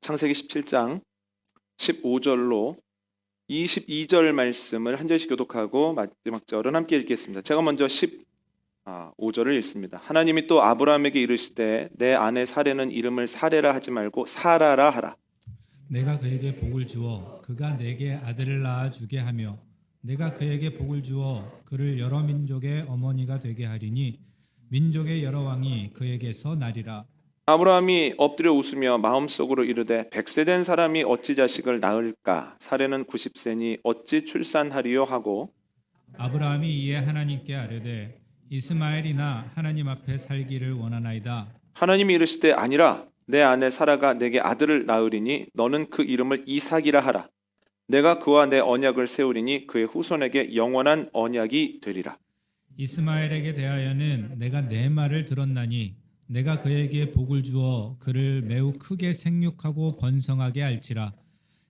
창세기 17장 15절로 22절 말씀을 한 절씩 교독하고 마지막 절은 함께 읽겠습니다. 제가 먼저 15절을 읽습니다. 하나님이 또 아브라함에게 이르시되 내 아내 사레는 이름을 사레라 하지 말고 사라라 하라. 내가 그에게 복을 주어 그가 내게 아들을 낳아 주게 하며 내가 그에게 복을 주어 그를 여러 민족의 어머니가 되게 하리니 민족의 여러 왕이 그에게서 나리라. 아브라함이 엎드려 웃으며 마음속으로 이르되 100세 된 사람이 어찌 자식을 낳을까? 사레는 90세니 어찌 출산하리요 하고 아브라함이 이에 하나님께 아뢰되 이스마엘이나 하나님 앞에 살기를 원하나이다. 하나님이 이르시되 아니라 내 아내 사라가 내게 아들을 낳으리니 너는 그 이름을 이삭이라 하라. 내가 그와 내 언약을 세우리니 그의 후손에게 영원한 언약이 되리라. 이스마엘에게 대하여는 내가 내 말을 들었나니 내가 그에게 복을 주어 그를 매우 크게 생육하고 번성하게 할지라.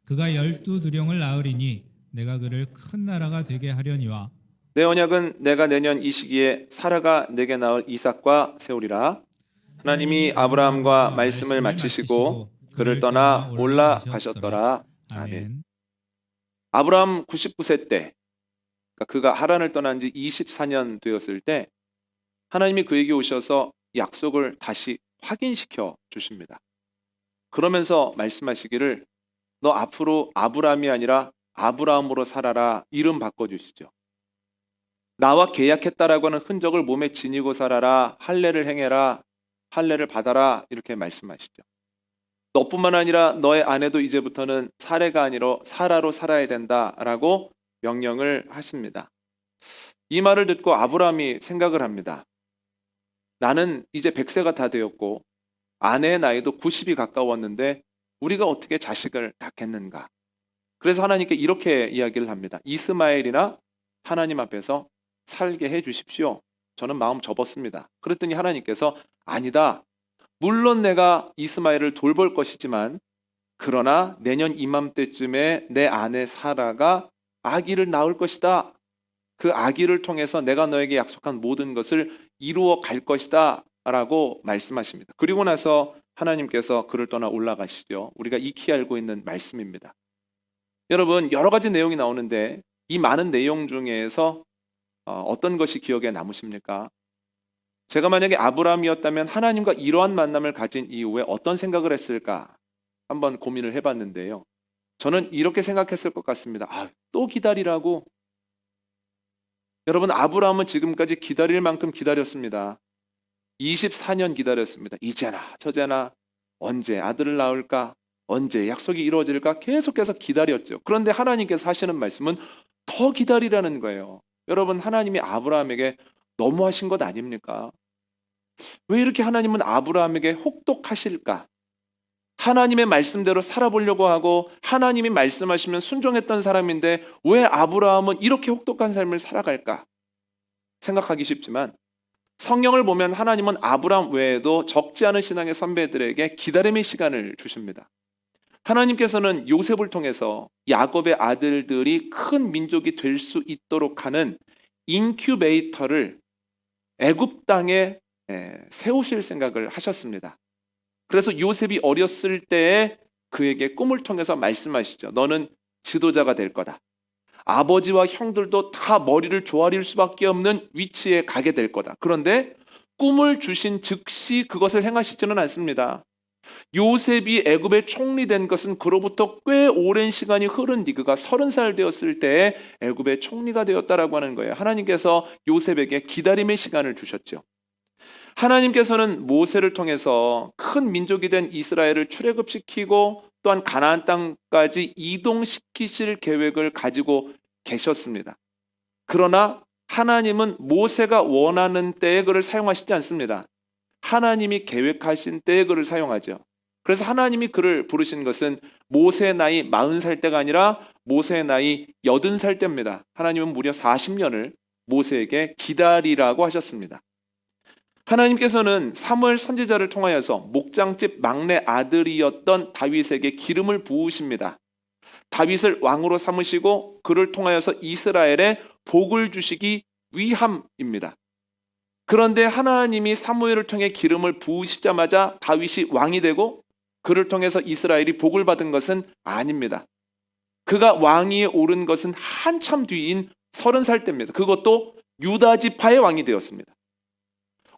그가 12두령을 낳으리니 내가 그를 큰 나라가 되게 하려니와 내 언약은 내가 내년 이 시기에 사라가 내게 낳을 이삭과 세우리라. 하나님이 아브라함과 말씀을 마치시고 그를 떠나 올라가셨더라. 아멘. 아브라함 99세 때, 그러니까 그가 하란을 떠난 지 24년 되었을 때 하나님이 그에게 오셔서 약속을 다시 확인시켜 주십니다. 그러면서 말씀하시기를 너 앞으로 아브라함이 아니라 아브라함으로 살아라, 이름 바꿔주시죠. 나와 계약했다라고 하는 흔적을 몸에 지니고 살아라, 할례를 행해라, 할례를 받아라, 이렇게 말씀하시죠. 너뿐만 아니라 너의 아내도 이제부터는 사레가 아니라 사라로 살아야 된다라고 명령을 하십니다. 이 말을 듣고 아브라함이 생각을 합니다. 나는 이제 100세가 다 되었고 아내의 나이도 90이 가까웠는데 우리가 어떻게 자식을 낳겠는가? 그래서 하나님께 이렇게 이야기를 합니다. 이스마엘이나 하나님 앞에서 살게 해 주십시오. 저는 마음 접었습니다. 그랬더니 하나님께서 아니다. 물론 내가 이스마엘을 돌볼 것이지만 그러나 내년 이맘때쯤에 내 아내 사라가 아기를 낳을 것이다. 그 아기를 통해서 내가 너에게 약속한 모든 것을 이루어 갈 것이다 라고 말씀하십니다. 그리고 나서 하나님께서 그를 떠나 올라가시죠. 우리가 익히 알고 있는 말씀입니다. 여러분, 여러 가지 내용이 나오는데 이 많은 내용 중에서 어떤 것이 기억에 남으십니까? 제가 만약에 아브라함이었다면 하나님과 이러한 만남을 가진 이후에 어떤 생각을 했을까 한번 고민을 해봤는데요. 저는 이렇게 생각했을 것 같습니다. 또 기다리라고? 여러분, 아브라함은 지금까지 기다릴 만큼 기다렸습니다. 24년 기다렸습니다. 이제나 저제나 언제 아들을 낳을까? 언제 약속이 이루어질까? 계속해서 기다렸죠. 그런데 하나님께서 하시는 말씀은 더 기다리라는 거예요. 여러분, 하나님이 아브라함에게 너무하신 것 아닙니까? 왜 이렇게 하나님은 아브라함에게 혹독하실까? 하나님의 말씀대로 살아보려고 하고 하나님이 말씀하시면 순종했던 사람인데 왜 아브라함은 이렇게 혹독한 삶을 살아갈까? 생각하기 쉽지만 성경을 보면 하나님은 아브라함 외에도 적지 않은 신앙의 선배들에게 기다림의 시간을 주십니다. 하나님께서는 요셉을 통해서 야곱의 아들들이 큰 민족이 될 수 있도록 하는 인큐베이터를 애굽 땅에 세우실 생각을 하셨습니다. 그래서 요셉이 어렸을 때에 그에게 꿈을 통해서 말씀하시죠. 너는 지도자가 될 거다. 아버지와 형들도 다 머리를 조아릴 수밖에 없는 위치에 가게 될 거다. 그런데 꿈을 주신 즉시 그것을 행하시지는 않습니다. 요셉이 애굽의 총리 된 것은 그로부터 꽤 오랜 시간이 흐른 뒤 그가 30살 되었을 때에 애굽의 총리가 되었다라고 하는 거예요. 하나님께서 요셉에게 기다림의 시간을 주셨죠. 하나님께서는 모세를 통해서 큰 민족이 된 이스라엘을 출애굽시키고 또한 가나안 땅까지 이동시키실 계획을 가지고 계셨습니다. 그러나 하나님은 모세가 원하는 때에 그를 사용하시지 않습니다. 하나님이 계획하신 때에 그를 사용하죠. 그래서 하나님이 그를 부르신 것은 모세의 나이 40살 때가 아니라 모세의 나이 80살 때입니다. 하나님은 무려 40년을 모세에게 기다리라고 하셨습니다. 하나님께서는 사무엘 선지자를 통하여서 목장집 막내 아들이었던 다윗에게 기름을 부으십니다. 다윗을 왕으로 삼으시고 그를 통하여서 이스라엘에 복을 주시기 위함입니다. 그런데 하나님이 사무엘을 통해 기름을 부으시자마자 다윗이 왕이 되고 그를 통해서 이스라엘이 복을 받은 것은 아닙니다. 그가 왕위에 오른 것은 한참 뒤인 30살 때입니다. 그것도 유다 지파의 왕이 되었습니다.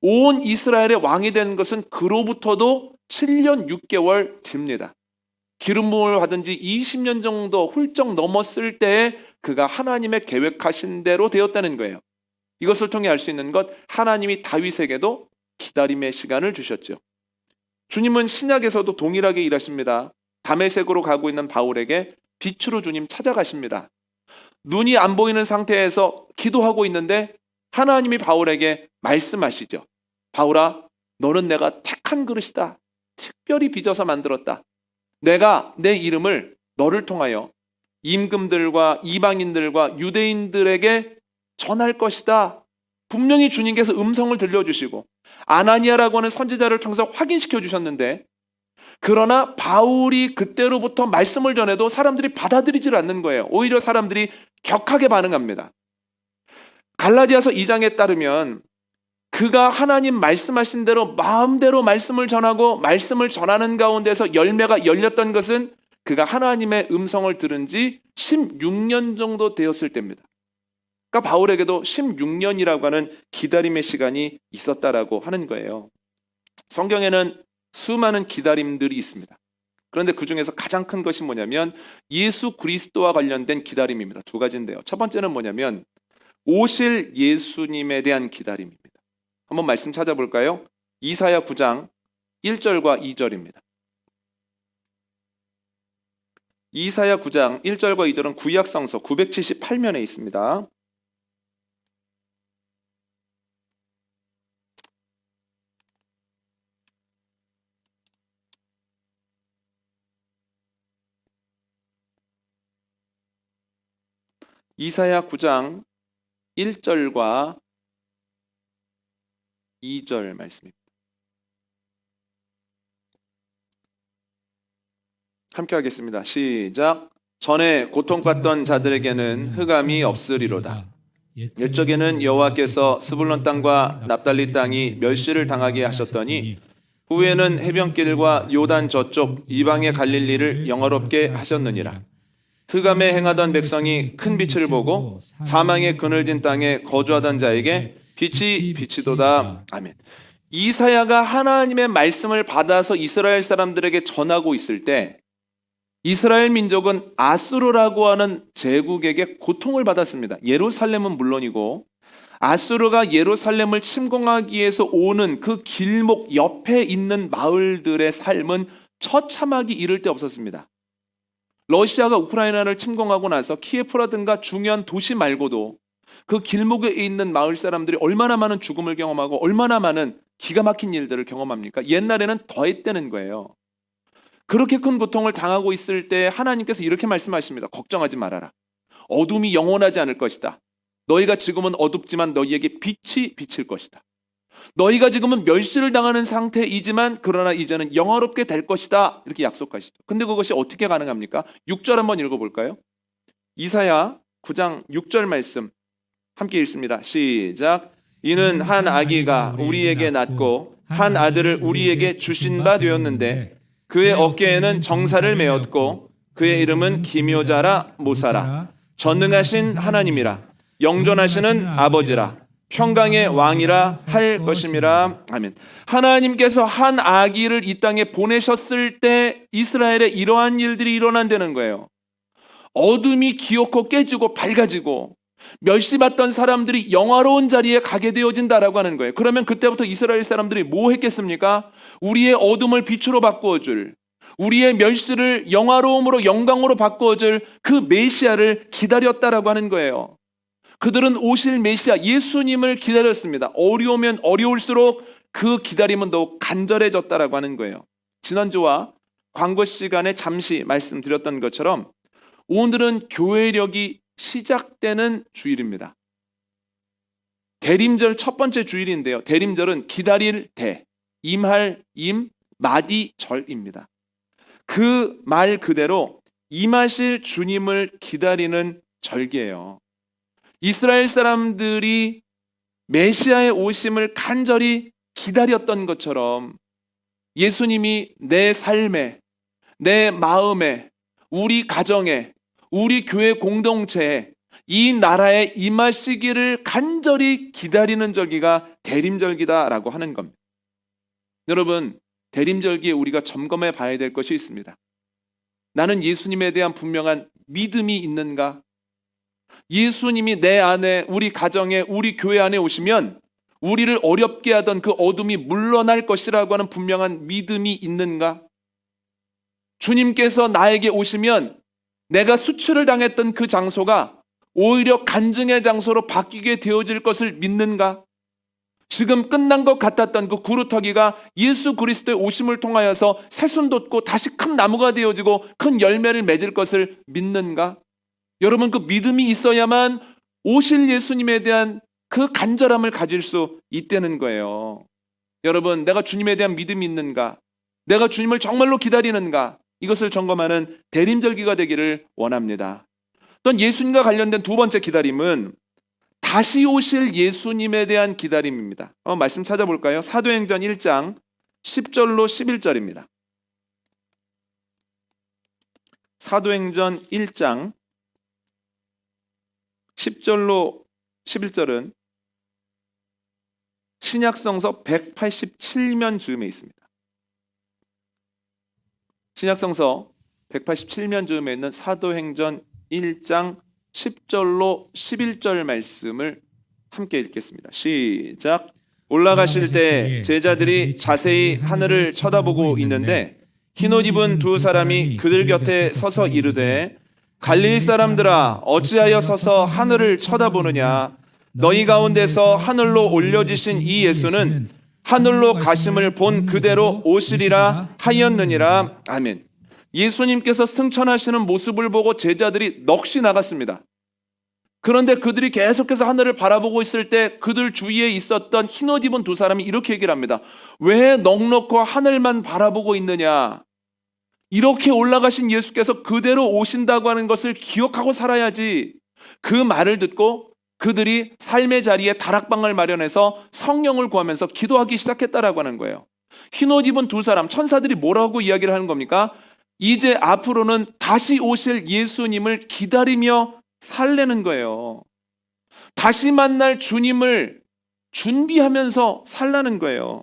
온 이스라엘의 왕이 된 것은 그로부터도 7년 6개월 뒤입니다. 기름 부음을 받은 지 20년 정도 훌쩍 넘었을 때에 그가 하나님의 계획하신 대로 되었다는 거예요. 이것을 통해 알 수 있는 것, 하나님이 다윗에게도 기다림의 시간을 주셨죠. 주님은 신약에서도 동일하게 일하십니다. 다메섹으로 가고 있는 바울에게 빛으로 주님 찾아가십니다. 눈이 안 보이는 상태에서 기도하고 있는데 하나님이 바울에게 말씀하시죠. 바울아, 너는 내가 택한 그릇이다. 특별히 빚어서 만들었다. 내가 내 이름을 너를 통하여 임금들과 이방인들과 유대인들에게 전할 것이다. 분명히 주님께서 음성을 들려주시고 아나니아라고 하는 선지자를 통해서 확인시켜 주셨는데, 그러나 바울이 그때로부터 말씀을 전해도 사람들이 받아들이질 않는 거예요. 오히려 사람들이 격하게 반응합니다. 갈라디아서 2장에 따르면 그가 하나님 말씀하신 대로 마음대로 말씀을 전하고 말씀을 전하는 가운데서 열매가 열렸던 것은 그가 하나님의 음성을 들은 지 16년 정도 되었을 때입니다. 그러니까 바울에게도 16년이라고 하는 기다림의 시간이 있었다라고 하는 거예요. 성경에는 수많은 기다림들이 있습니다. 그런데 그 중에서 가장 큰 것이 뭐냐면 예수 그리스도와 관련된 기다림입니다. 두 가지인데요. 첫 번째는 뭐냐면 오실 예수님에 대한 기다림입니다. 한번 말씀 찾아볼까요? 이사야 9장 1절과 2절입니다. 이사야 9장 1절과 2절은 구약성서 978면에 있습니다. 이사야 9장 1절과 2절 말씀입니다. 함께 하겠습니다. 시작. 전에 고통받던 자들에게는 흑암이 없으리로다. 옛적에는 여호와께서 스불론 땅과 납달리 땅이 멸시를 당하게 하셨더니 후에는 해변길과 요단 저쪽 이방의 갈릴리를 영화롭게 하셨느니라. 흑암에 행하던 백성이 큰 빛을 보고 사망의 그늘진 땅에 거주하던 자에게 빛이 비치도다. 아멘. 이사야가 하나님의 말씀을 받아서 이스라엘 사람들에게 전하고 있을 때 이스라엘 민족은 아수르라고 하는 제국에게 고통을 받았습니다. 예루살렘은 물론이고 아수르가 예루살렘을 침공하기 위해서 오는 그 길목 옆에 있는 마을들의 삶은 처참하기 이를 데 없었습니다. 러시아가 우크라이나를 침공하고 나서 키예프라든가 중요한 도시 말고도 그 길목에 있는 마을 사람들이 얼마나 많은 죽음을 경험하고 얼마나 많은 기가 막힌 일들을 경험합니까? 옛날에는 더했다는 거예요. 그렇게 큰 고통을 당하고 있을 때 하나님께서 이렇게 말씀하십니다. 걱정하지 말아라. 어둠이 영원하지 않을 것이다. 너희가 지금은 어둡지만 너희에게 빛이 비칠 것이다. 너희가 지금은 멸시를 당하는 상태이지만 그러나 이제는 영화롭게 될 것이다. 이렇게 약속하시죠. 근데 그것이 어떻게 가능합니까? 6절 한번 읽어볼까요? 이사야 9장 6절 말씀 함께 읽습니다. 시작. 이는 한 아기가 우리에게 낳고 한 아들을 우리에게 주신 바 되었는데 그의 어깨에는 정사를 메었고 그의 이름은 기묘자라 모사라 전능하신 하나님이라 영존하시는 아버지라 평강의 왕이라 할 것임이라. 아멘. 하나님께서 한 아기를 이 땅에 보내셨을 때 이스라엘에 이러한 일들이 일어난다는 거예요. 어둠이 기어코 깨지고 밝아지고 멸시받던 사람들이 영화로운 자리에 가게 되어진다라고 하는 거예요. 그러면 그때부터 이스라엘 사람들이 뭐 했겠습니까? 우리의 어둠을 빛으로 바꾸어줄, 우리의 멸시를 영화로움으로 영광으로 바꾸어줄 그 메시아를 기다렸다라고 하는 거예요. 그들은 오실 메시아 예수님을 기다렸습니다. 어려우면 어려울수록 그 기다림은 더욱 간절해졌다라고 하는 거예요. 지난주와 광고 시간에 잠시 말씀드렸던 것처럼 오늘은 교회력이 시작되는 주일입니다. 대림절 첫 번째 주일인데요. 대림절은 기다릴 대, 임할 임, 마디절입니다. 그 말 그대로 임하실 주님을 기다리는 절기예요. 이스라엘 사람들이 메시아의 오심을 간절히 기다렸던 것처럼 예수님이 내 삶에 내 마음에, 우리 가정에, 우리 교회 공동체에 이 나라에 임하시기를 간절히 기다리는 절기가 대림절기다라고 하는 겁니다. 여러분, 대림절기에 우리가 점검해 봐야 될 것이 있습니다. 나는 예수님에 대한 분명한 믿음이 있는가? 예수님이 내 안에, 우리 가정에, 우리 교회 안에 오시면 우리를 어렵게 하던 그 어둠이 물러날 것이라고 하는 분명한 믿음이 있는가? 주님께서 나에게 오시면 내가 수치를 당했던 그 장소가 오히려 간증의 장소로 바뀌게 되어질 것을 믿는가? 지금 끝난 것 같았던 그 구루터기가 예수 그리스도의 오심을 통하여서 새순 돋고 다시 큰 나무가 되어지고 큰 열매를 맺을 것을 믿는가? 여러분, 그 믿음이 있어야만 오실 예수님에 대한 그 간절함을 가질 수 있다는 거예요. 여러분, 내가 주님에 대한 믿음이 있는가? 내가 주님을 정말로 기다리는가? 이것을 점검하는 대림절기가 되기를 원합니다. 또 예수님과 관련된 두 번째 기다림은 다시 오실 예수님에 대한 기다림입니다. 말씀 찾아볼까요? 사도행전 1장 10절로 11절입니다. 사도행전 1장 10절로 11절은 신약성서 187면 즈음에 있습니다. 신약성서 187면 즈음에 있는 사도행전 1장 10절로 11절 말씀을 함께 읽겠습니다. 시작. 올라가실 때 제자들이 자세히 하늘을 쳐다보고 있는데 흰옷 입은 두 사람이 그들 곁에 서서 이르되 갈릴리 사람들아 어찌하여 서서 하늘을 쳐다보느냐? 너희 가운데서 하늘로 올려지신 이 예수는 하늘로 가심을 본 그대로 오시리라 하였느니라. 아멘. 예수님께서 승천하시는 모습을 보고 제자들이 넋이 나갔습니다. 그런데 그들이 계속해서 하늘을 바라보고 있을 때 그들 주위에 있었던 흰옷 입은 두 사람이 이렇게 얘기를 합니다. 왜 넋놓고 하늘만 바라보고 있느냐? 이렇게 올라가신 예수께서 그대로 오신다고 하는 것을 기억하고 살아야지. 그 말을 듣고 그들이 삶의 자리에 다락방을 마련해서 성령을 구하면서 기도하기 시작했다라고 하는 거예요. 흰옷 입은 두 사람, 천사들이 뭐라고 이야기를 하는 겁니까? 이제 앞으로는 다시 오실 예수님을 기다리며 살려는 거예요. 다시 만날 주님을 준비하면서 살라는 거예요.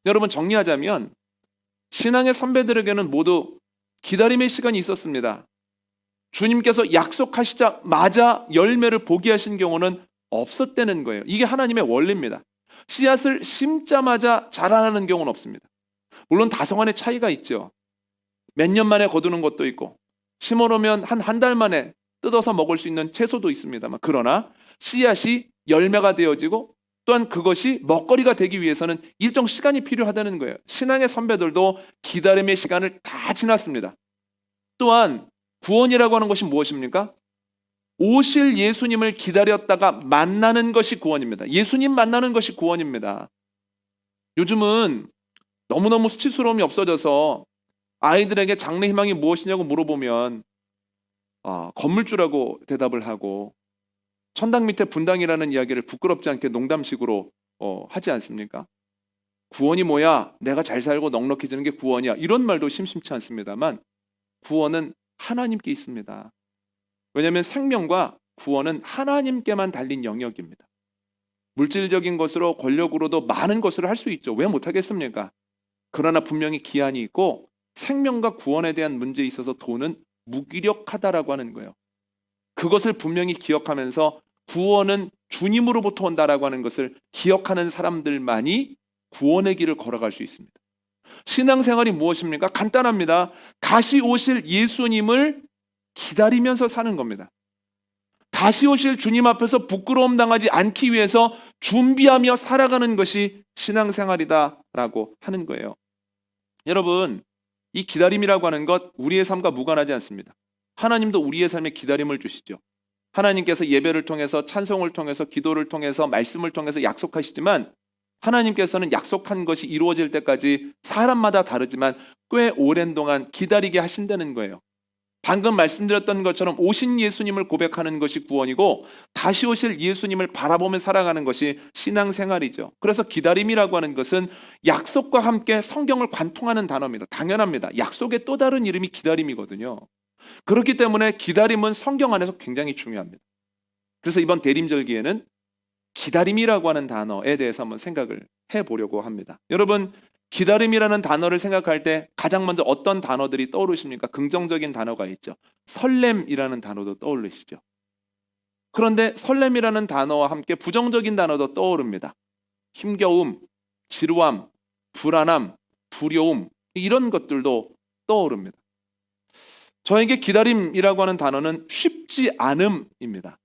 여러분, 정리하자면 신앙의 선배들에게는 모두 기다림의 시간이 있었습니다. 주님께서 약속하시자마자 열매를 보게 하신 경우는 없었다는 거예요. 이게 하나님의 원리입니다. 씨앗을 심자마자 자라나는 경우는 없습니다. 물론 다성안의 차이가 있죠. 몇 년 만에 거두는 것도 있고 심어놓으면 한 달 만에 뜯어서 먹을 수 있는 채소도 있습니다만, 그러나 씨앗이 열매가 되어지고 또한 그것이 먹거리가 되기 위해서는 일정 시간이 필요하다는 거예요. 신앙의 선배들도 기다림의 시간을 다 지났습니다. 또한 구원이라고 하는 것이 무엇입니까? 오실 예수님을 기다렸다가 만나는 것이 구원입니다. 예수님 만나는 것이 구원입니다. 요즘은 너무너무 수치스러움이 없어져서 아이들에게 장래 희망이 무엇이냐고 물어보면 건물주라고 대답을 하고 천당 밑에 분당이라는 이야기를 부끄럽지 않게 농담식으로 하지 않습니까? 구원이 뭐야? 내가 잘 살고 넉넉해지는 게 구원이야. 이런 말도 심심치 않습니다만 구원은 하나님께 있습니다. 왜냐하면 생명과 구원은 하나님께만 달린 영역입니다. 물질적인 것으로 권력으로도 많은 것을 할 수 있죠. 왜 못하겠습니까? 그러나 분명히 기한이 있고 생명과 구원에 대한 문제에 있어서 돈은 무기력하다라고 하는 거예요. 그것을 분명히 기억하면서 구원은 주님으로부터 온다라고 하는 것을 기억하는 사람들만이 구원의 길을 걸어갈 수 있습니다. 신앙생활이 무엇입니까? 간단합니다. 다시 오실 예수님을 기다리면서 사는 겁니다. 다시 오실 주님 앞에서 부끄러움 당하지 않기 위해서 준비하며 살아가는 것이 신앙생활이다라고 하는 거예요. 여러분, 이 기다림이라고 하는 것 우리의 삶과 무관하지 않습니다. 하나님도 우리의 삶에 기다림을 주시죠. 하나님께서 예배를 통해서, 찬송을 통해서, 기도를 통해서, 말씀을 통해서 약속하시지만 하나님께서는 약속한 것이 이루어질 때까지 사람마다 다르지만 꽤 오랜 동안 기다리게 하신다는 거예요. 방금 말씀드렸던 것처럼 오신 예수님을 고백하는 것이 구원이고 다시 오실 예수님을 바라보며 살아가는 것이 신앙생활이죠. 그래서 기다림이라고 하는 것은 약속과 함께 성경을 관통하는 단어입니다. 당연합니다. 약속의 또 다른 이름이 기다림이거든요. 그렇기 때문에 기다림은 성경 안에서 굉장히 중요합니다. 그래서 이번 대림절기에는 기다림이라고 하는 단어에 대해서 한번 생각을 해보려고 합니다. 여러분, 기다림이라는 단어를 생각할 때 가장 먼저 어떤 단어들이 떠오르십니까? 긍정적인 단어가 있죠. 설렘이라는 단어도 떠오르시죠. 그런데 설렘이라는 단어와 함께 부정적인 단어도 떠오릅니다. 힘겨움, 지루함, 불안함, 두려움, 이런 것들도 떠오릅니다. 저에게 기다림이라고 하는 단어는 쉽지 않음입니다.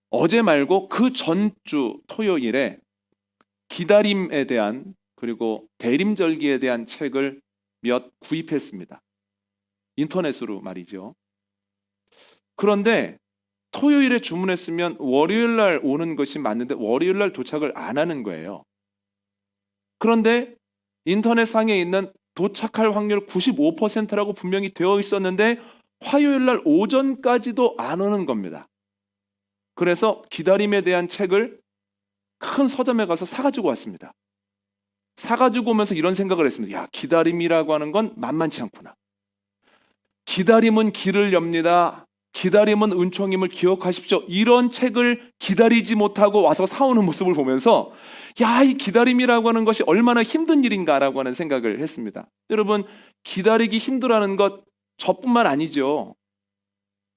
어제 말고 그 전주 토요일에 기다림에 대한 그리고 대림절기에 대한 책을 몇 구입했습니다. 인터넷으로 말이죠. 그런데 토요일에 주문했으면 월요일 날 오는 것이 맞는데 월요일 날 도착을 안 하는 거예요. 그런데 인터넷상에 있는 도착할 확률 95%라고 분명히 되어 있었는데 화요일 날 오전까지도 안 오는 겁니다. 그래서 기다림에 대한 책을 큰 서점에 가서 사가지고 왔습니다. 사가지고 오면서 이런 생각을 했습니다. 야, 기다림이라고 하는 건 만만치 않구나. 기다림은 길을 엽니다. 기다림은 은총임을 기억하십시오. 이런 책을 기다리지 못하고 와서 사오는 모습을 보면서 야, 이 기다림이라고 하는 것이 얼마나 힘든 일인가라고 하는 생각을 했습니다. 여러분, 기다리기 힘들어하는 것 저뿐만 아니죠.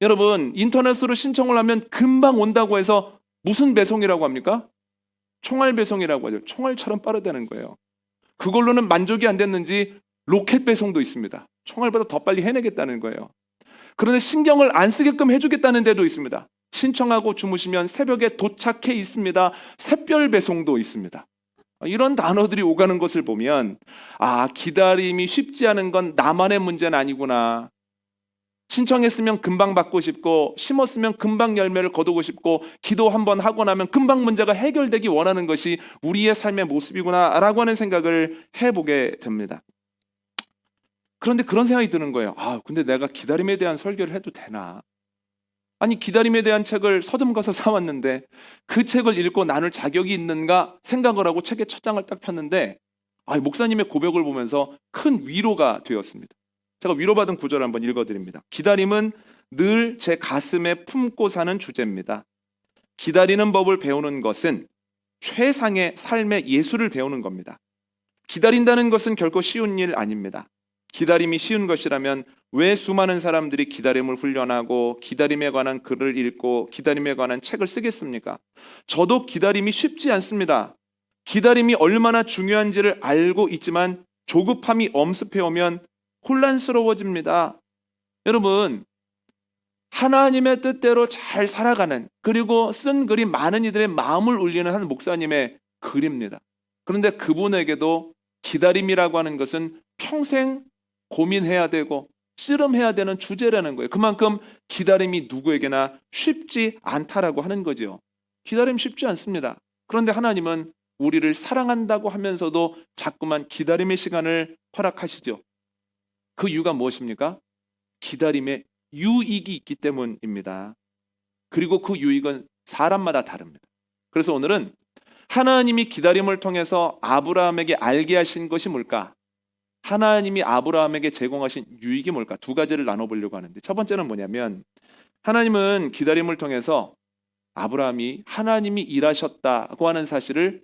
여러분, 인터넷으로 신청을 하면 금방 온다고 해서 무슨 배송이라고 합니까? 총알 배송이라고 하죠. 총알처럼 빠르다는 거예요. 그걸로는 만족이 안 됐는지 로켓 배송도 있습니다. 총알보다 더 빨리 해내겠다는 거예요. 그런데 신경을 안 쓰게끔 해주겠다는 데도 있습니다. 신청하고 주무시면 새벽에 도착해 있습니다. 샛별 배송도 있습니다. 이런 단어들이 오가는 것을 보면 아, 기다림이 쉽지 않은 건 나만의 문제는 아니구나. 신청했으면 금방 받고 싶고 심었으면 금방 열매를 거두고 싶고 기도 한번 하고 나면 금방 문제가 해결되기 원하는 것이 우리의 삶의 모습이구나 라고 하는 생각을 해보게 됩니다. 그런데 그런 생각이 드는 거예요. 아, 근데 내가 기다림에 대한 설교를 해도 되나? 아니, 기다림에 대한 책을 서점 가서 사왔는데 그 책을 읽고 나눌 자격이 있는가 생각을 하고 책의 첫 장을 딱 폈는데 목사님의 고백을 보면서 큰 위로가 되었습니다. 제가 위로받은 구절을 한번 읽어드립니다. 기다림은 늘 제 가슴에 품고 사는 주제입니다. 기다리는 법을 배우는 것은 최상의 삶의 예술을 배우는 겁니다. 기다린다는 것은 결코 쉬운 일 아닙니다. 기다림이 쉬운 것이라면 왜 수많은 사람들이 기다림을 훈련하고 기다림에 관한 글을 읽고 기다림에 관한 책을 쓰겠습니까? 저도 기다림이 쉽지 않습니다. 기다림이 얼마나 중요한지를 알고 있지만 조급함이 엄습해오면 혼란스러워집니다. 여러분, 하나님의 뜻대로 잘 살아가는 그리고 쓴 글이 많은 이들의 마음을 울리는 한 목사님의 글입니다. 그런데 그분에게도 기다림이라고 하는 것은 평생 고민해야 되고 씨름해야 되는 주제라는 거예요. 그만큼 기다림이 누구에게나 쉽지 않다라고 하는 거죠. 기다림 쉽지 않습니다. 그런데 하나님은 우리를 사랑한다고 하면서도 자꾸만 기다림의 시간을 허락하시죠. 그 이유가 무엇입니까? 기다림에 유익이 있기 때문입니다. 그리고 그 유익은 사람마다 다릅니다. 그래서 오늘은 하나님이 기다림을 통해서 아브라함에게 알게 하신 것이 뭘까? 하나님이 아브라함에게 제공하신 유익이 뭘까? 두 가지를 나눠보려고 하는데 첫 번째는 뭐냐면 하나님은 기다림을 통해서 아브라함이 하나님이 일하셨다고 하는 사실을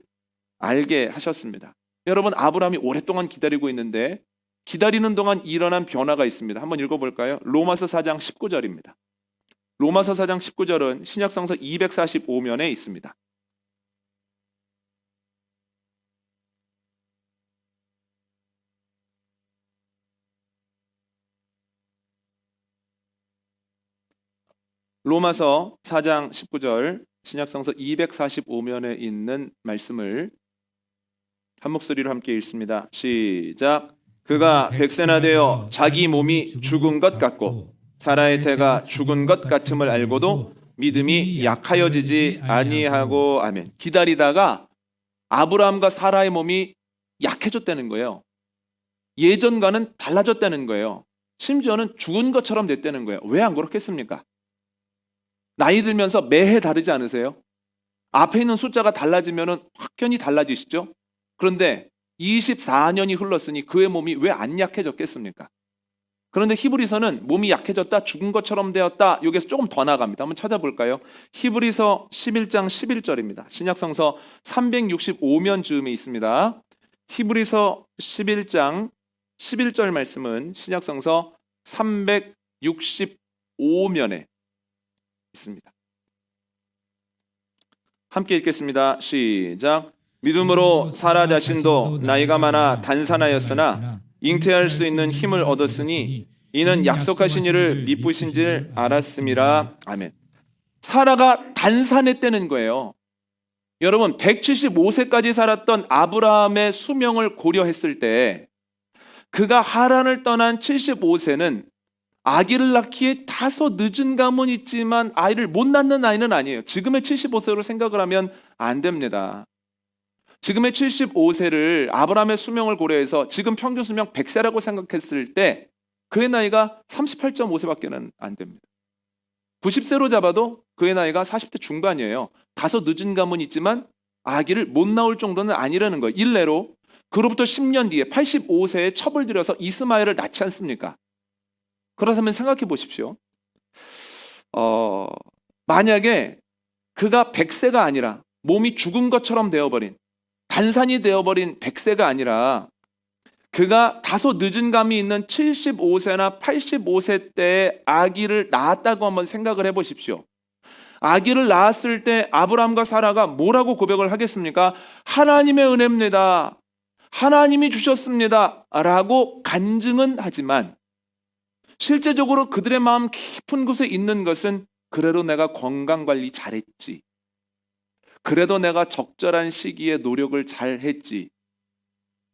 알게 하셨습니다. 여러분, 아브라함이 오랫동안 기다리고 있는데 기다리는 동안 일어난 변화가 있습니다. 한번 읽어볼까요? 로마서 4장 19절입니다. 로마서 4장 19절은 신약성서 245면에 있습니다. 로마서 4장 19절 신약성서 245면에 있는 말씀을 한 목소리로 함께 읽습니다. 시작. 그가 백세나 되어 자기 몸이 죽은 것 같고 사라의 태가 죽은 것 같음을 알고도 믿음이 약하여지지 아니하고. 아멘. 기다리다가 아브라함과 사라의 몸이 약해졌다는 거예요. 예전과는 달라졌다는 거예요. 심지어는 죽은 것처럼 됐다는 거예요. 왜 안 그렇겠습니까? 나이 들면서 매해 다르지 않으세요? 앞에 있는 숫자가 달라지면 확연히 달라지시죠? 그런데 24년이 흘렀으니 그의 몸이 왜 안 약해졌겠습니까? 그런데 히브리서는 몸이 약해졌다, 죽은 것처럼 되었다. 여기서 조금 더 나갑니다. 한번 찾아볼까요? 히브리서 11장 11절입니다. 신약성서 365면 즈음에 있습니다. 히브리서 11장 11절 말씀은 신약성서 365면에 있습니다. 함께 읽겠습니다. 시작. 믿음으로 사라 자신도 나이가 많아 단산하였으나 잉태할 수 있는 힘을 얻었으니 이는 약속하신 이를 미쁘신 줄 알았음이라. 아멘. 사라가 단산했다는 거예요. 여러분 175세까지 살았던 아브라함의 수명을 고려했을 때 그가 하란을 떠난 75세는 아기를 낳기에 다소 늦은 감은 있지만 아이를 못 낳는 아이는 아니에요. 지금의 75세로 생각을 하면 안 됩니다. 지금의 75세를 아브라함의 수명을 고려해서 지금 평균 수명 100세라고 생각했을 때 그의 나이가 38.5세밖에 안 됩니다. 90세로 잡아도 그의 나이가 40대 중반이에요. 다소 늦은 감은 있지만 아기를 못 낳을 정도는 아니라는 거예요. 일례로 그로부터 10년 뒤에 85세에 첩을 들여서 이스마엘을 낳지 않습니까? 그렇다면 생각해 보십시오. 만약에 그가 100세가 아니라 몸이 죽은 것처럼 되어버린 단산이 되어버린 100세가 아니라 그가 다소 늦은 감이 있는 75세나 85세 때에 아기를 낳았다고 한번 생각을 해보십시오. 아기를 낳았을 때 아브라함과 사라가 뭐라고 고백을 하겠습니까? 하나님의 은혜입니다. 하나님이 주셨습니다. 라고 간증은 하지만 실제적으로 그들의 마음 깊은 곳에 있는 것은 그래도 내가 건강관리 잘했지. 그래도 내가 적절한 시기에 노력을 잘했지.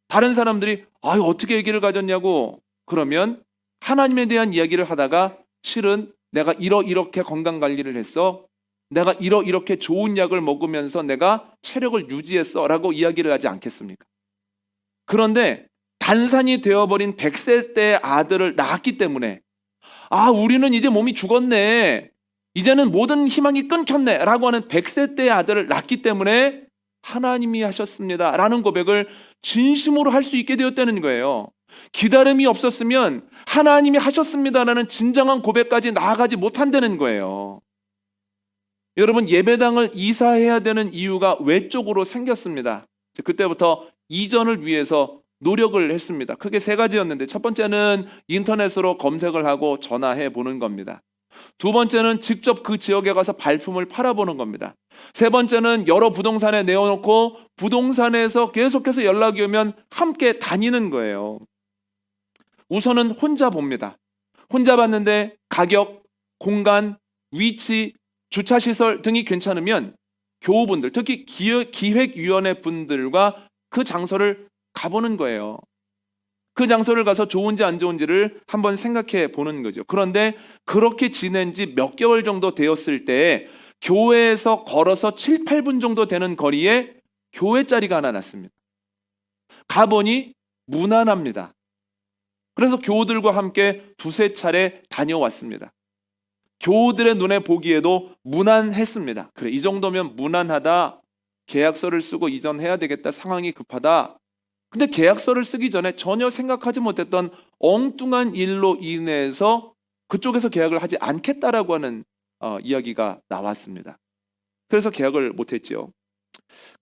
다른 사람들이 어떻게 아기를 가졌냐고 그러면 하나님에 대한 이야기를 하다가 실은 내가 이렇게 건강관리를 했어. 내가 이렇게 좋은 약을 먹으면서 내가 체력을 유지했어 라고 이야기를 하지 않겠습니까? 그런데 단산이 되어버린 100세 때의 아들을 낳았기 때문에 우리는 이제 몸이 죽었네. 이제는 모든 희망이 끊겼네 라고 하는 100세 때의 아들을 낳기 때문에 하나님이 하셨습니다 라는 고백을 진심으로 할 수 있게 되었다는 거예요. 기다림이 없었으면 하나님이 하셨습니다라는 진정한 고백까지 나아가지 못한다는 거예요. 여러분 예배당을 이사해야 되는 이유가 외적으로 생겼습니다. 그때부터 이전을 위해서 노력을 했습니다. 크게 세 가지였는데 첫 번째는 인터넷으로 검색을 하고 전화해 보는 겁니다. 두 번째는 직접 그 지역에 가서 발품을 팔아보는 겁니다. 세 번째는 여러 부동산에 내어놓고 부동산에서 계속해서 연락이 오면 함께 다니는 거예요. 우선은 혼자 봅니다. 혼자 봤는데 가격, 공간, 위치, 주차시설 등이 괜찮으면 교우분들, 특히 기획위원회 분들과 그 장소를 가보는 거예요. 그 장소를 가서 좋은지 안 좋은지를 한번 생각해 보는 거죠. 그런데 그렇게 지낸 지 몇 개월 정도 되었을 때 교회에서 걸어서 7, 8분 정도 되는 거리에 교회 자리가 하나 났습니다. 가보니 무난합니다. 그래서 교우들과 함께 두세 차례 다녀왔습니다. 교우들의 눈에 보기에도 무난했습니다. 그래, 이 정도면 무난하다. 계약서를 쓰고 이전해야 되겠다. 상황이 급하다. 근데 계약서를 쓰기 전에 전혀 생각하지 못했던 엉뚱한 일로 인해서 그쪽에서 계약을 하지 않겠다라고 하는 이야기가 나왔습니다. 그래서 계약을 못했죠.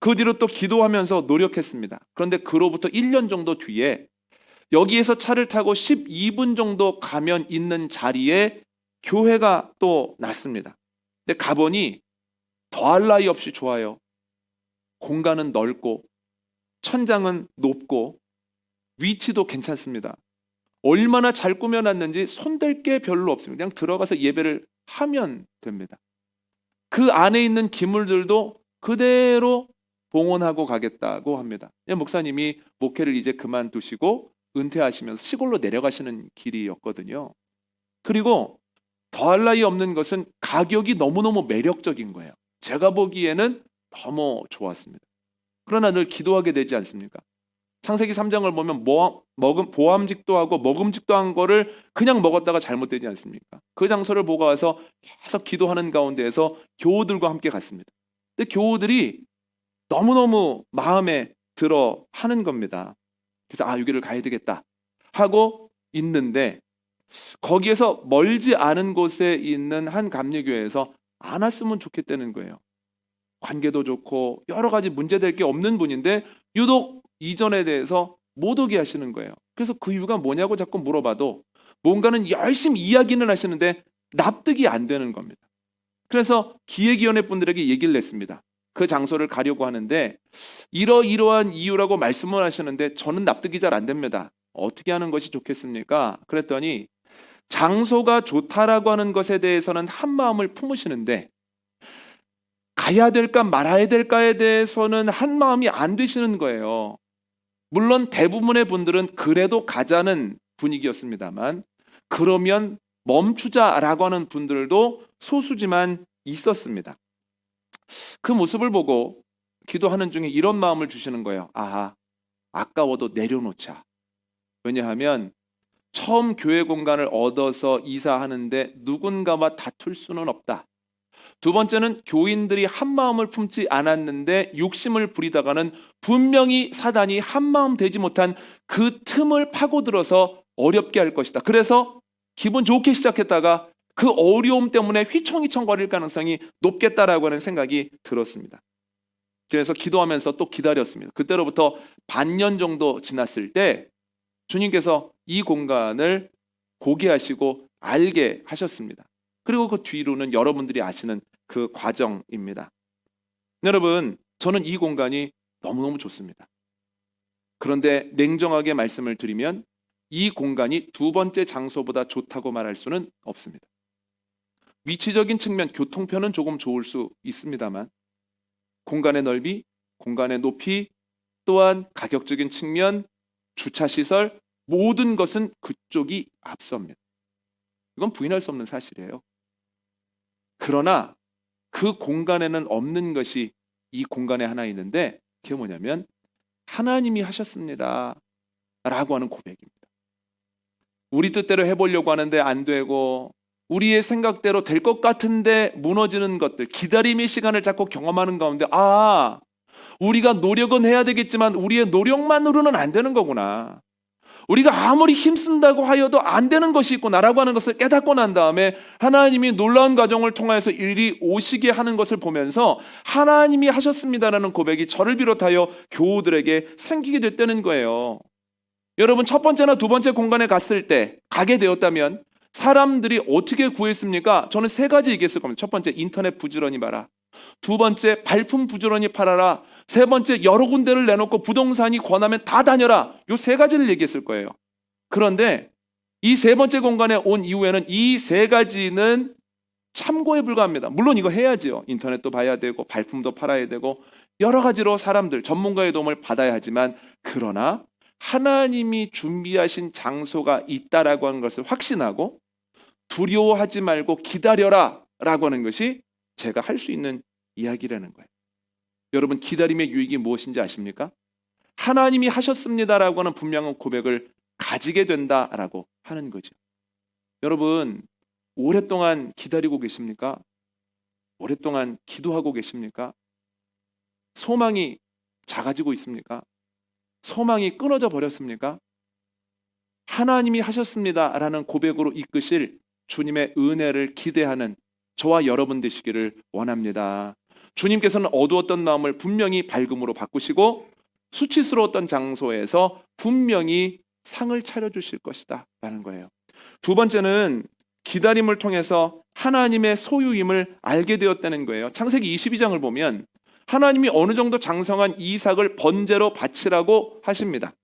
그 뒤로 또 기도하면서 노력했습니다. 그런데 그로부터 1년 정도 뒤에 여기에서 차를 타고 12분 정도 가면 있는 자리에 교회가 또 났습니다. 근데 가보니 더할 나위 없이 좋아요. 공간은 넓고 천장은 높고 위치도 괜찮습니다. 얼마나 잘 꾸며놨는지 손댈 게 별로 없습니다. 그냥 들어가서 예배를 하면 됩니다. 그 안에 있는 기물들도 그대로 봉헌하고 가겠다고 합니다. 목사님이 목회를 이제 그만두시고 은퇴하시면서 시골로 내려가시는 길이었거든요. 그리고 더할 나위 없는 것은 가격이 너무너무 매력적인 거예요. 제가 보기에는 너무 좋았습니다. 그러나 늘 기도하게 되지 않습니까? 창세기 3장을 보면 보암직도 하고 먹음직도 한 거를 그냥 먹었다가 잘못되지 않습니까? 그 장소를 보고 와서 계속 기도하는 가운데에서 교우들과 함께 갔습니다. 근데 교우들이 너무너무 마음에 들어 하는 겁니다. 그래서 여기를 가야 되겠다 하고 있는데, 거기에서 멀지 않은 곳에 있는 한 감리교회에서 안 왔으면 좋겠다는 거예요. 관계도 좋고 여러 가지 문제될 게 없는 분인데 유독 이전에 대해서 못 오게 하시는 거예요. 그래서 그 이유가 뭐냐고 자꾸 물어봐도 뭔가는 열심히 이야기는 하시는데 납득이 안 되는 겁니다. 그래서 기획위원회 분들에게 얘기를 냈습니다. 그 장소를 가려고 하는데 이러이러한 이유라고 말씀을 하시는데 저는 납득이 잘 안 됩니다. 어떻게 하는 것이 좋겠습니까? 그랬더니 장소가 좋다라고 하는 것에 대해서는 한 마음을 품으시는데 가야 될까 말아야 될까에 대해서는 한 마음이 안 되시는 거예요. 물론 대부분의 분들은 그래도 가자는 분위기였습니다만, 그러면 멈추자라고 하는 분들도 소수지만 있었습니다. 그 모습을 보고 기도하는 중에 이런 마음을 주시는 거예요. 아까워도 내려놓자. 왜냐하면 처음 교회 공간을 얻어서 이사하는데 누군가와 다툴 수는 없다. 두 번째는 교인들이 한 마음을 품지 않았는데 욕심을 부리다가는 분명히 사단이 한 마음 되지 못한 그 틈을 파고들어서 어렵게 할 것이다. 그래서 기분 좋게 시작했다가 그 어려움 때문에 휘청휘청거릴 가능성이 높겠다라고 하는 생각이 들었습니다. 그래서 기도하면서 또 기다렸습니다. 그때로부터 반년 정도 지났을 때 주님께서 이 공간을 보게 하시고 알게 하셨습니다. 그리고 그 뒤로는 여러분들이 아시는 그 과정입니다. 여러분, 저는 이 공간이 너무너무 좋습니다. 그런데 냉정하게 말씀을 드리면 이 공간이 두 번째 장소보다 좋다고 말할 수는 없습니다. 위치적인 측면, 교통편은 조금 좋을 수 있습니다만 공간의 넓이, 공간의 높이, 또한 가격적인 측면, 주차시설, 모든 것은 그쪽이 앞섭니다. 이건 부인할 수 없는 사실이에요. 그러나 그 공간에는 없는 것이 이 공간에 하나 있는데, 그게 뭐냐면 하나님이 하셨습니다 라고 하는 고백입니다. 우리 뜻대로 해보려고 하는데 안 되고 우리의 생각대로 될 것 같은데 무너지는 것들, 기다림의 시간을 자꾸 경험하는 가운데 우리가 노력은 해야 되겠지만 우리의 노력만으로는 안 되는 거구나, 우리가 아무리 힘쓴다고 하여도 안 되는 것이 있구나라고 하는 것을 깨닫고 난 다음에 하나님이 놀라운 과정을 통해서 일이 오시게 하는 것을 보면서 하나님이 하셨습니다라는 고백이 저를 비롯하여 교우들에게 생기게 됐다는 거예요. 여러분, 첫 번째나 두 번째 공간에 가게 되었다면 사람들이 어떻게 구했습니까? 저는 세 가지 얘기했을 겁니다. 첫 번째, 인터넷 부지런히 봐라. 두 번째, 발품 부지런히 팔아라. 세 번째, 여러 군데를 내놓고 부동산이 권하면 다 다녀라. 요 세 가지를 얘기했을 거예요. 그런데 이 세 번째 공간에 온 이후에는 이 세 가지는 참고에 불과합니다. 물론 이거 해야지요. 인터넷도 봐야 되고 발품도 팔아야 되고 여러 가지로 사람들, 전문가의 도움을 받아야 하지만, 그러나 하나님이 준비하신 장소가 있다라고 하는 것을 확신하고 두려워하지 말고 기다려라 라고 하는 것이 제가 할 수 있는 이야기라는 거예요. 여러분, 기다림의 유익이 무엇인지 아십니까? 하나님이 하셨습니다라고 하는 분명한 고백을 가지게 된다라고 하는 거죠. 여러분, 오랫동안 기다리고 계십니까? 오랫동안 기도하고 계십니까? 소망이 작아지고 있습니까? 소망이 끊어져 버렸습니까? 하나님이 하셨습니다라는 고백으로 이끄실 주님의 은혜를 기대하는 저와 여러분 되시기를 원합니다. 주님께서는 어두웠던 마음을 분명히 밝음으로 바꾸시고 수치스러웠던 장소에서 분명히 상을 차려주실 것이다 라는 거예요. 두 번째는 기다림을 통해서 하나님의 소유임을 알게 되었다는 거예요. 창세기 22장을 보면 하나님이 어느 정도 장성한 이삭을 번제로 바치라고 하십니다.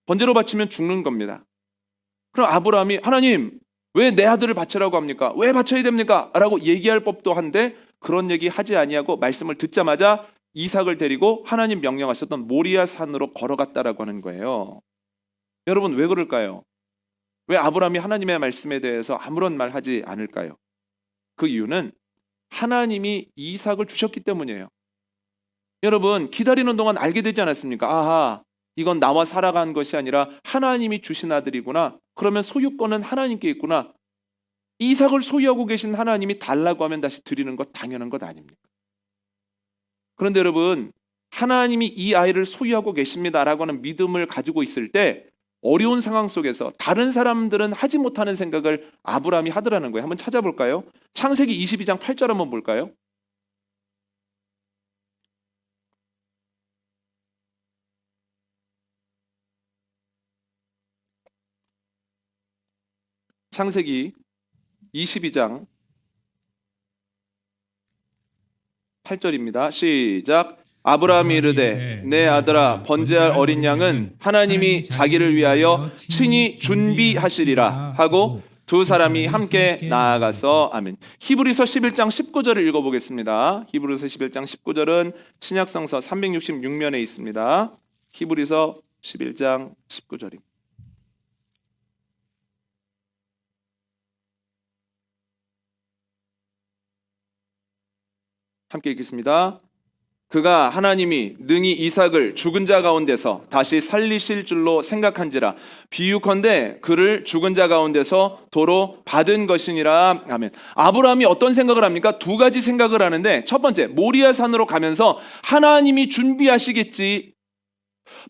번제로 바치면 죽는 겁니다. 그럼 아브라함이 하나님 왜 내 아들을 바치라고 합니까? 왜 바쳐야 됩니까? 라고 얘기할 법도 한데 그런 얘기 하지 아니하고 말씀을 듣자마자 이삭을 데리고 하나님 명령하셨던 모리아 산으로 걸어갔다라고 하는 거예요. 여러분, 왜 그럴까요? 왜 아브라함이 하나님의 말씀에 대해서 아무런 말 하지 않을까요? 그 이유는 하나님이 이삭을 주셨기 때문이에요. 여러분, 기다리는 동안 알게 되지 않았습니까? 이건 나와 살아간 것이 아니라 하나님이 주신 아들이구나. 그러면 소유권은 하나님께 있구나. 이삭을 소유하고 계신 하나님이 달라고 하면 다시 드리는 것 당연한 것 아닙니까? 그런데 여러분, 하나님이 이 아이를 소유하고 계십니다라고 하는 믿음을 가지고 있을 때 어려운 상황 속에서 다른 사람들은 하지 못하는 생각을 아브라함이 하더라는 거예요. 한번 찾아볼까요? 창세기 22장 8절 한번 볼까요? 창세기 22장 8절입니다. 시작. 아브라함이 이르되 내 아들아 번제할 어린 양은 하나님이 자기를 위하여 친히 준비하시리라 하고 두 사람이 함께 나아가서 아멘. 히브리서 11장 19절을 읽어보겠습니다. 히브리서 11장 19절은 신약성서 366면에 있습니다. 히브리서 11장 19절입니다. 함께 읽겠습니다. 그가 하나님이 능히 이삭을 죽은 자 가운데서 다시 살리실 줄로 생각한지라 비유컨대 그를 죽은 자 가운데서 도로 받은 것이니라. 아멘. 아브라함이 어떤 생각을 합니까? 두 가지 생각을 하는데, 첫 번째, 모리아 산으로 가면서 하나님이 준비하시겠지,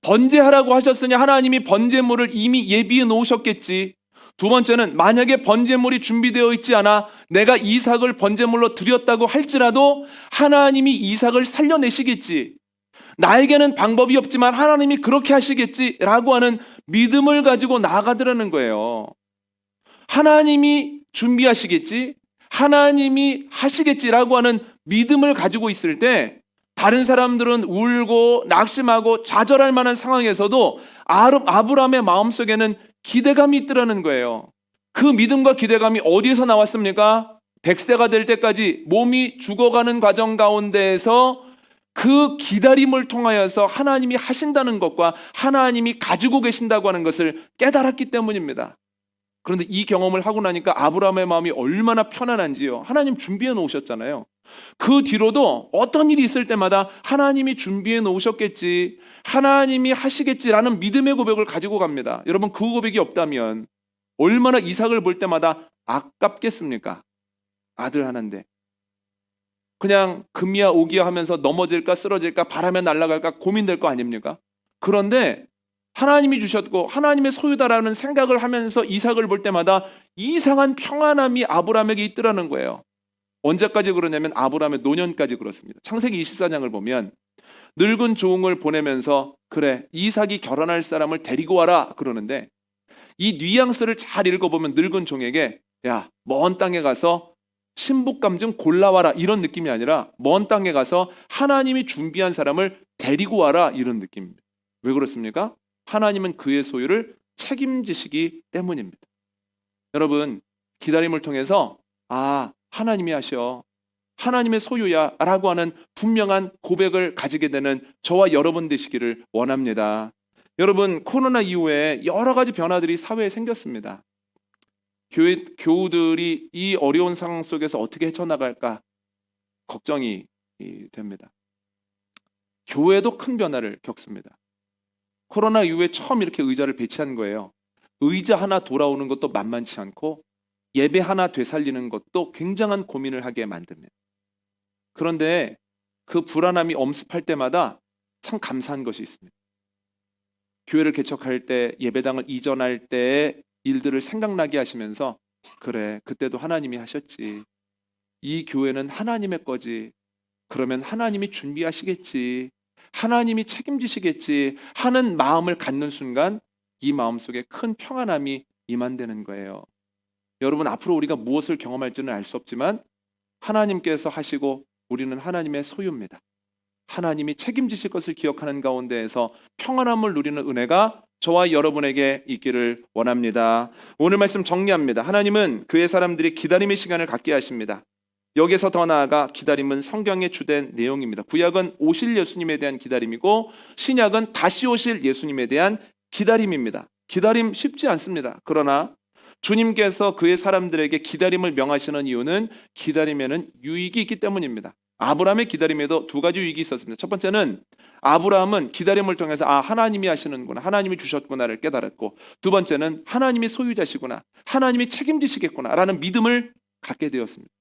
번제하라고 하셨으니 하나님이 번제물을 이미 예비해 놓으셨겠지. 두 번째는, 만약에 번제물이 준비되어 있지 않아 내가 이삭을 번제물로 드렸다고 할지라도 하나님이 이삭을 살려내시겠지, 나에게는 방법이 없지만 하나님이 그렇게 하시겠지라고 하는 믿음을 가지고 나아가더라는 거예요. 하나님이 준비하시겠지, 하나님이 하시겠지라고 하는 믿음을 가지고 있을 때 다른 사람들은 울고 낙심하고 좌절할 만한 상황에서도 아브라함의 마음속에는 기대감이 있더라는 거예요. 그 믿음과 기대감이 어디에서 나왔습니까? 100세가 될 때까지 몸이 죽어가는 과정 가운데에서 그 기다림을 통하여서 하나님이 하신다는 것과 하나님이 가지고 계신다고 하는 것을 깨달았기 때문입니다. 그런데 이 경험을 하고 나니까 아브라함의 마음이 얼마나 편안한지요. 하나님 준비해 놓으셨잖아요. 그 뒤로도 어떤 일이 있을 때마다 하나님이 준비해 놓으셨겠지, 하나님이 하시겠지라는 믿음의 고백을 가지고 갑니다. 여러분, 그 고백이 없다면 얼마나 이삭을 볼 때마다 아깝겠습니까? 아들 하나인데 그냥 금이야 오기야 하면서 넘어질까 쓰러질까 바람에 날아갈까 고민될 거 아닙니까? 그런데 하나님이 주셨고 하나님의 소유다라는 생각을 하면서 이삭을 볼 때마다 이상한 평안함이 아브라함에게 있더라는 거예요. 언제까지 그러냐면 아브라함의 노년까지 그렇습니다. 창세기 24장을 보면 늙은 종을 보내면서 그래 이삭이 결혼할 사람을 데리고 와라 그러는데, 이 뉘앙스를 잘 읽어보면 늙은 종에게 야, 먼 땅에 가서 신부감 좀 골라와라 이런 느낌이 아니라 먼 땅에 가서 하나님이 준비한 사람을 데리고 와라 이런 느낌입니다. 왜 그렇습니까? 하나님은 그의 소유를 책임지시기 때문입니다. 여러분, 기다림을 통해서 하나님이 하셔, 하나님의 소유야 라고 하는 분명한 고백을 가지게 되는 저와 여러분 되시기를 원합니다. 여러분, 코로나 이후에 여러 가지 변화들이 사회에 생겼습니다. 교우들이 이 어려운 상황 속에서 어떻게 헤쳐나갈까 걱정이 됩니다. 교회도 큰 변화를 겪습니다. 코로나 이후에 처음 이렇게 의자를 배치한 거예요. 의자 하나 돌아오는 것도 만만치 않고 예배 하나 되살리는 것도 굉장한 고민을 하게 만듭니다. 그런데 그 불안함이 엄습할 때마다 참 감사한 것이 있습니다. 교회를 개척할 때, 예배당을 이전할 때의 일들을 생각나게 하시면서 그래, 그때도 하나님이 하셨지, 이 교회는 하나님의 거지, 그러면 하나님이 준비하시겠지, 하나님이 책임지시겠지 하는 마음을 갖는 순간 이 마음속에 큰 평안함이 임한다는 거예요. 여러분, 앞으로 우리가 무엇을 경험할지는 알 수 없지만 하나님께서 하시고 우리는 하나님의 소유입니다. 하나님이 책임지실 것을 기억하는 가운데에서 평안함을 누리는 은혜가 저와 여러분에게 있기를 원합니다. 오늘 말씀 정리합니다. 하나님은 그의 사람들이 기다림의 시간을 갖게 하십니다. 여기서 더 나아가 기다림은 성경의 주된 내용입니다. 구약은 오실 예수님에 대한 기다림이고 신약은 다시 오실 예수님에 대한 기다림입니다. 기다림 쉽지 않습니다. 그러나 주님께서 그의 사람들에게 기다림을 명하시는 이유는 기다림에는 유익이 있기 때문입니다. 아브라함의 기다림에도 두 가지 위기 있었습니다. 첫 번째는 아브라함은 기다림을 통해서 하나님이 하시는구나, 하나님이 주셨구나를 깨달았고, 두 번째는 하나님이 소유자시구나, 하나님이 책임지시겠구나라는 믿음을 갖게 되었습니다.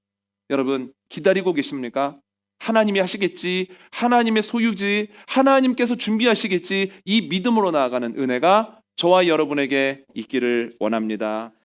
여러분, 기다리고 계십니까? 하나님이 하시겠지, 하나님의 소유지, 하나님께서 준비하시겠지, 이 믿음으로 나아가는 은혜가 저와 여러분에게 있기를 원합니다.